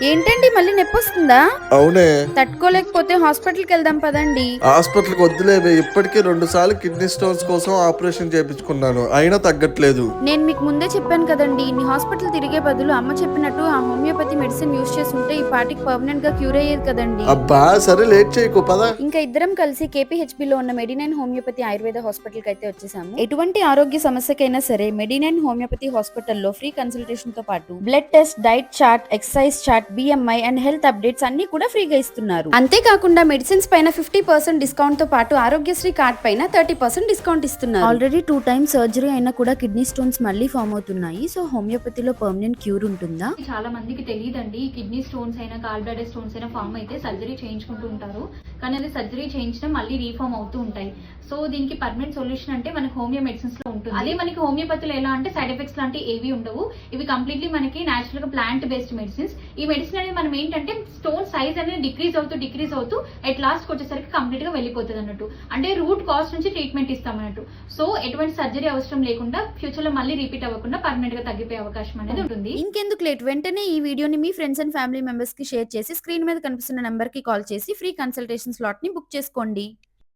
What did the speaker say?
ఏంటండి మళ్ళీ నొప్పొస్తుందా? అవునే. తట్టుకోలేకపోతే హాస్పిటల్కి వెళ్దాం పదండి. హాస్పిటల్కి వద్దులేవే, ఇప్పటికే 2 సార్లు కిడ్నీ స్టోన్స్ కోసం ఆపరేషన్ చేయించుకున్నాను, అయినా తగ్గట్లేదు. నేను మీకు ముందే చెప్పాను కదండి, ఇన్ని హాస్పిటల్ తిరిగే బదులు అమ్మ చెప్పినట్టు ఆ హోమియోపతి మెడిసిన్ యూజ్ చేసి ఉంటే ఈ పాటికి పర్మనెంట్ గా క్యూర్ అయ్యేది కదండి. అబ్బా సరే, లేట్ చేయకు పద. ఇంకా ఇద్దరం కలిసి KPHB లో ఉన్న మెడినైన్ హోమియోపతి ఆయుర్వేద హాస్పిటల్ కి అయితే వచ్చేసాము. ఎటువంటి ఆరోగ్య సమస్యకైనా సరే మెడినైన్ హోమియోపతి హాస్పిటల్లో ఫ్రీ కన్సల్టేషన్ తో పాటు blood test, diet chart, exercise chart, BMI and health updates అన్ని కూడా ఫ్రీగా ఇస్తున్నారు. అంతేకాకుండా మెడిసిన్స్ పైన 50% డిస్కౌంట్ తో పాటు ఆరోగ్యశ్రీ కార్డ్ పైన 30% డిస్కౌంట్ ఇస్తున్నారు. ఆల్రెడీ 2 times సర్జరీ అయినా కూడా కిడ్నీ స్టోన్స్ మళ్ళీ ఫామ్ అవుతున్నాయి. సో హోమియోపతిలో పర్మనెంట్ క్యూర్ ఉంటుందా? చాలా మందికి తెలియదండి. కిడ్నీ స్టోన్స్ అయినా గాల్ బ్లాడర్ స్టోన్స్ అయినా ఫామ్ అయితే సర్జరీ చేయించుకుంటూ ఉంటారు, కానీ అది సర్జరీ చేయించడం మళ్ళీ రీఫామ్ అవుతూ ఉంటాయి. సో దీనికి పర్మనెంట్ సొల్యూషన్ అంటే మనకి హోమియో మెడిసిన్స్ లో ఉంటుంది. అదే మనకి హోమియోపతిలో ఎలా అంటే సైడ్ ఎఫెక్ట్స్ లాంటి ఏవి ఉండవు. ఇవి కంప్లీట్లీ మనకి నేచురల్ గా ప్లాంట్ బేస్డ్ మెడిసిన్స్. ఈ మెడిసిన్ అనేది మనం ఏంటంటే స్టోన్ సైజ్ అనేది డిక్రీజ్ అవుతూ ఎట్ లాస్ట్ వచ్చేసరికి కంప్లీట్ గా వెళ్ళిపోతుంది అన్నట్టు. అంటే రూట్ కాస్ట్ నుంచి ట్రీట్మెంట్ ఇస్తాం అన్నట్టు. సో ఎటువంటి సర్జరీ అవసరం లేకుండా ఫ్యూచర్ లో మళ్ళీ రిపీట్ అవ్వకుండా పర్మనెంట్ గా తగ్గిపోయే అవకాశం అనేది ఉంటుంది. ఇంకెందుకు లేట్, వెంటనే ఈ వీడియోని మీ ఫ్రెండ్స్ అండ్ ఫ్యామిలీ మెంబర్స్ కి షేర్ చేసి స్క్రీన్ మీద కనిపిస్తున్న నంబర్ కి కాల్ చేసి ఫ్రీ కన్సల్టేషన్ స్లాట్ ని బుక్ చేసుకోండి.